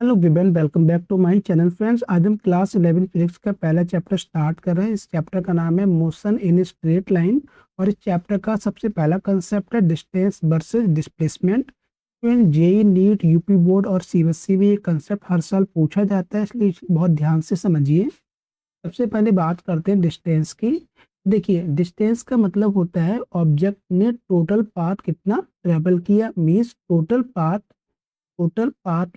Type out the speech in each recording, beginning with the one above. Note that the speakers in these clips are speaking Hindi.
हेलो विवेन, welcome back to my channel friends. आज हम क्लास 11 फिजिक्स का पहला चैप्टर स्टार्ट कर रहे हैं। इस चैप्टर का नाम है मोशन इन स्ट्रेट लाइन और इस चैप्टर का सबसे पहला कंसेप्ट है distance versus displacement. JEE NEET UP board और सीबीएसई में ये कंसेप्ट हर साल पूछा जाता है, इसलिए इसे बहुत ध्यान से समझिए। सबसे पहले बात करते हैं डिस्टेंस की। देखिए, डिस्टेंस का मतलब होता है ऑब्जेक्ट ने टोटल पाथ कितना ट्रेवल किया, means total path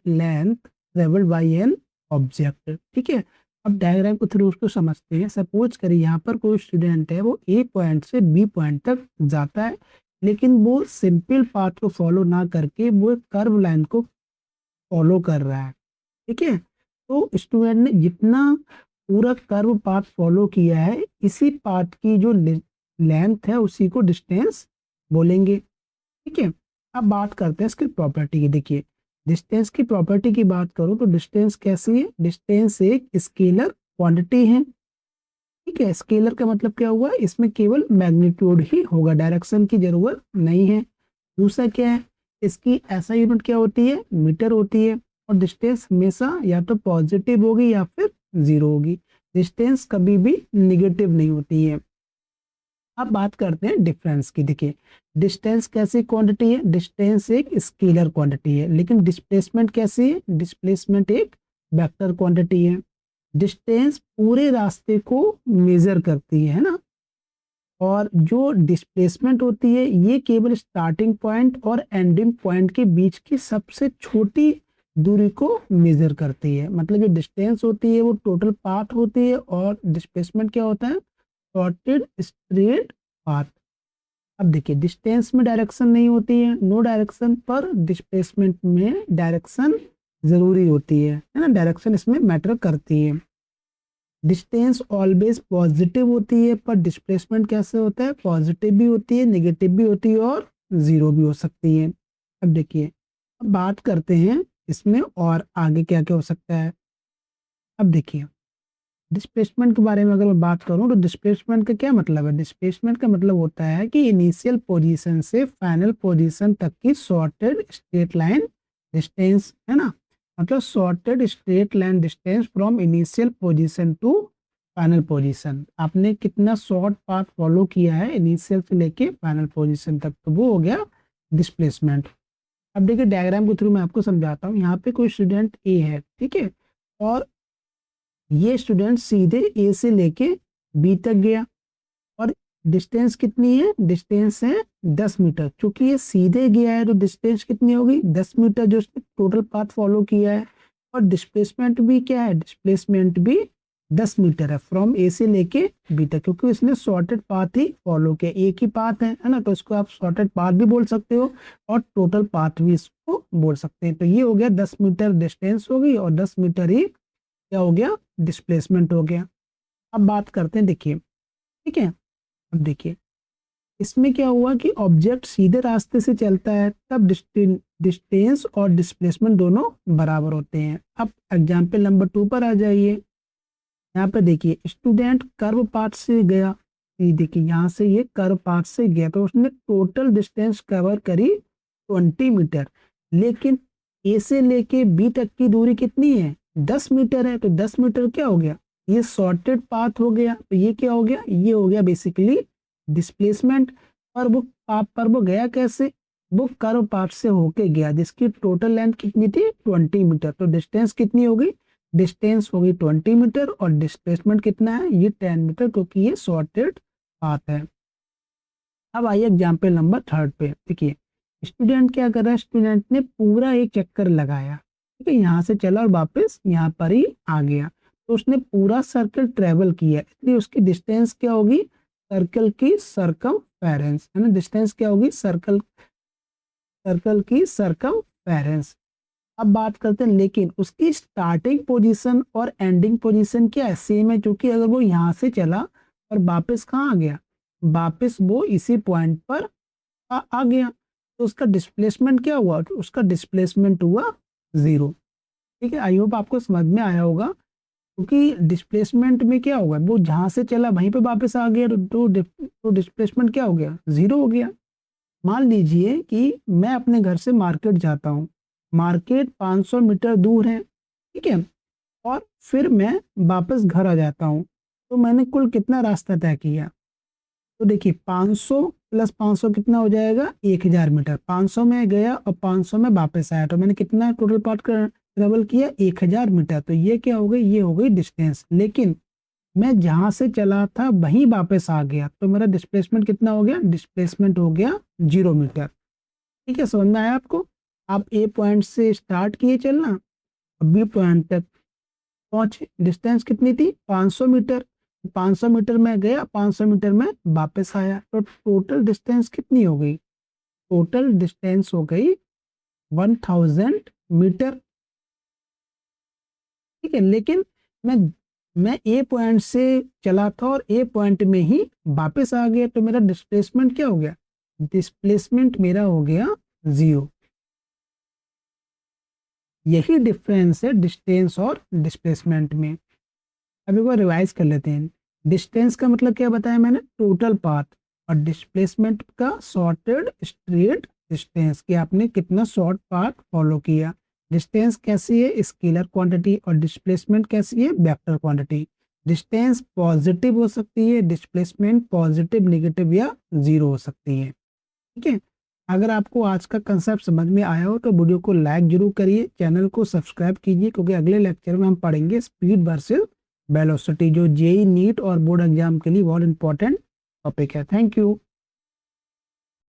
length travelled by an object. ठीक है। अब डायग्राम के थ्रू उसको समझते हैं। सपोज करिए यहाँ पर कोई स्टूडेंट है, वो ए पॉइंट से बी पॉइंट तक जाता है, लेकिन वो सिंपल पाथ को फॉलो ना करके वो एक कर्व लाइन को फॉलो कर रहा है। ठीक है। तो स्टूडेंट ने जितना पूरा कर्व पाथ फॉलो किया है, इसी पाथ की जो लेंथ है उसी को डिस्टेंस बोलेंगे। ठीक है। अब बात करते हैं इसकी प्रॉपर्टी की। देखिए, डिस्टेंस की प्रॉपर्टी की बात करूं तो डिस्टेंस कैसी है? डिस्टेंस एक स्केलर क्वांटिटी है। ठीक है। स्केलर का मतलब क्या हुआ? इसमें केवल मैग्नीट्यूड ही होगा, डायरेक्शन की जरूरत नहीं है। दूसरा क्या है? इसकी ऐसा यूनिट क्या होती है? मीटर होती है। और डिस्टेंस हमेशा या तो पॉजिटिव होगी या फिर जीरो होगी। डिस्टेंस कभी भी निगेटिव नहीं होती है। अब बात करते हैं डिफरेंस की। देखिए, डिस्टेंस कैसी क्वांटिटी है? डिस्टेंस एक स्केलर क्वांटिटी है, लेकिन डिस्प्लेसमेंट कैसी है? डिस्प्लेसमेंट एक वेक्टर क्वांटिटी है। डिस्टेंस पूरे रास्ते को मेजर करती है ना, और जो डिस्प्लेसमेंट होती है ये केवल स्टार्टिंग पॉइंट और एंडिंग पॉइंट के बीच की सबसे छोटी दूरी को मेजर करती है। मतलब जो डिस्टेंस होती है वो टोटल पाथ होती है, और डिस्प्लेसमेंट क्या होता है? Shorted straight path. अब देखिए, डिस्टेंस में डायरेक्शन नहीं होती है, नो डायरेक्शन, पर डिस्प्लेसमेंट में डायरेक्शन जरूरी होती है ना, डायरेक्शन इसमें मैटर करती है। डिस्टेंस ऑलवेज पॉजिटिव होती है, पर डिस्प्लेसमेंट कैसे होता है? पॉजिटिव भी होती है, नेगेटिव भी होती है और जीरो भी हो सकती है। अब देखिए, अब बात करते हैं इसमें और आगे क्या क्या हो सकता है। अब देखिए, डिस्प्लेसमेंट के बारे में अगर मैं बात करूं तो डिस्प्लेसमेंट का क्या मतलब है? डिस्प्लेसमेंट का मतलब होता है कि इनिशियल पोजीशन से फाइनल पोजीशन तक की शॉर्टेड स्ट्रेट लाइन डिस्टेंस, है ना। मतलब shortest straight line distance from initial position to final position. आपने कितना शॉर्ट पाथ फॉलो किया है इनिशियल से लेके फाइनल पोजीशन तक, तो वो हो गया डिस्प्लेसमेंट। अब देखिए, डायग्राम के थ्रू मैं आपको समझाता हूँ। यहाँ पे कोई स्टूडेंट ए है, ठीक है, और ये स्टूडेंट सीधे ए से लेके बी तक गया, और डिस्टेंस कितनी है? डिस्टेंस है 10 मीटर। क्योंकि ये सीधे गया है तो डिस्टेंस कितनी होगी? 10 मीटर, जो उसने टोटल पाथ फॉलो किया है। और डिस्प्लेसमेंट भी क्या है? डिस्प्लेसमेंट भी 10 मीटर है फ्रॉम ए से लेके बी तक, क्योंकि इसने शॉर्टेड पाथ ही फॉलो किया। एक ही पाथ है ना, तो इसको आप शॉर्टेड पाथ भी बोल सकते हो और टोटल पाथ भी इसको बोल सकते हैं। तो ये हो गया 10 मीटर डिस्टेंस हो गई, और 10 मीटर ही क्या हो गया? डिस्प्लेसमेंट हो गया। अब बात करते हैं, देखिए, ठीक है। अब देखिए, इसमें क्या हुआ कि ऑब्जेक्ट सीधे रास्ते से चलता है तब डिस्टेंस और डिस्प्लेसमेंट दोनों बराबर होते हैं। अब एग्जाम्पल नंबर 2 पर आ जाइए। यहाँ पे देखिए, स्टूडेंट कर्व पाथ से गया। ये देखिए, यहाँ से ये कर्व पाथ से गया तो उसने टोटल डिस्टेंस कवर करी 20 मीटर, लेकिन ए से लेके बी तक की दूरी कितनी है? 10 मीटर है। तो 10 मीटर क्या हो गया? ये शॉर्टेड पाथ हो गया। तो ये क्या हो गया? ये हो गया बेसिकली डिस्प्लेसमेंट। पर वो गया कैसे? वो कर्व पाथ से होके गया, जिसकी टोटल लेंथ कितनी थी? 20 मीटर। तो डिस्टेंस कितनी होगी? डिस्टेंस होगी 20 मीटर, और डिस्प्लेसमेंट कितना है? ये 10 मीटर, क्योंकि ये शॉर्टेड पाथ है। अब आइए एग्जाम्पल नंबर 3 पे। देखिए, स्टूडेंट क्या कर रहा है? स्टूडेंट ने पूरा एक चक्कर लगाया, ठीक है, यहाँ से चला और वापस यहाँ पर ही आ गया। तो उसने पूरा सर्कल ट्रेवल किया, इसलिए उसकी डिस्टेंस क्या होगी? सर्कल की सरकमफेरेंस, है ना। डिस्टेंस क्या होगी? सर्कल सर्कल की सरकमफेरेंस। अब बात करते हैं, लेकिन उसकी स्टार्टिंग पोजीशन और एंडिंग पोजीशन क्या है? सेम है, क्योंकि अगर वो यहाँ से चला और वापस कहाँ आ गया? वापस वो इसी पॉइंट पर आ गया, तो उसका डिस्प्लेसमेंट क्या हुआ? उसका डिस्प्लेसमेंट हुआ जीरो। ठीक है। आई होप आपको समझ में आया होगा, क्योंकि डिस्प्लेसमेंट में क्या होगा? वो जहाँ से चला वहीं पे वापस आ गया, तो डिस्प्लेसमेंट क्या हो गया? जीरो हो गया। मान लीजिए कि मैं अपने घर से मार्केट जाता हूँ, मार्केट 500 मीटर दूर है, ठीक है, और फिर मैं वापस घर आ जाता हूँ, तो मैंने कुल कितना रास्ता तय किया? तो देखिए 500 प्लस 500 कितना हो जाएगा? 1000 मीटर। 500 में गया और 500 में वापस आया, तो मैंने कितना टोटल पार्ट ट्रेवल किया? 1000 मीटर। तो ये क्या हो गई? ये हो गई डिस्टेंस। लेकिन मैं जहां से चला था वहीं वापस आ गया, तो मेरा डिस्प्लेसमेंट कितना हो गया? डिस्प्लेसमेंट हो गया 0 मीटर। ठीक है, समझ में आया आपको? आप ए पॉइंट से स्टार्ट किए चलना, बी पॉइंट तक पहुंचे, डिस्टेंस कितनी थी? 500 मीटर। 500 मीटर में गया, 500 मीटर में वापस आया, तो टोटल डिस्टेंस कितनी हो गई? टोटल डिस्टेंस हो गई 1000 मीटर। ठीक है, लेकिन मैं मैं ए पॉइंट से चला था और ए पॉइंट में ही वापस आ गया, तो मेरा डिस्प्लेसमेंट क्या हो गया? डिस्प्लेसमेंट मेरा हो गया 0। यही डिफरेंस है डिस्टेंस और डिस्प्लेसमेंट में। अब एक बार रिवाइज कर लेते हैं। डिस्टेंस का मतलब क्या बताया मैंने? Total path. और डिस्प्लेसमेंट का शॉर्टेड स्ट्रेट डिस्टेंस, कि आपने कितना शॉर्ट पाथ फॉलो किया। डिस्टेंस कैसी है? Scalar quantity. और डिस्प्लेसमेंट कैसी है? Vector quantity. डिस्टेंस पॉजिटिव हो सकती है, डिस्प्लेसमेंट पॉजिटिव, नेगेटिव या जीरो हो सकती है। ठीक है, अगर आपको आज का कंसेप्ट समझ में आया हो तो वीडियो को लाइक जरूर करिए, चैनल को सब्सक्राइब कीजिए, क्योंकि अगले लेक्चर में हम पढ़ेंगे स्पीड वर्सेस वेलोसिटी, जो जेई नीट और बोर्ड एग्जाम के लिए बहुत इंपॉर्टेंट टॉपिक है। Thank you.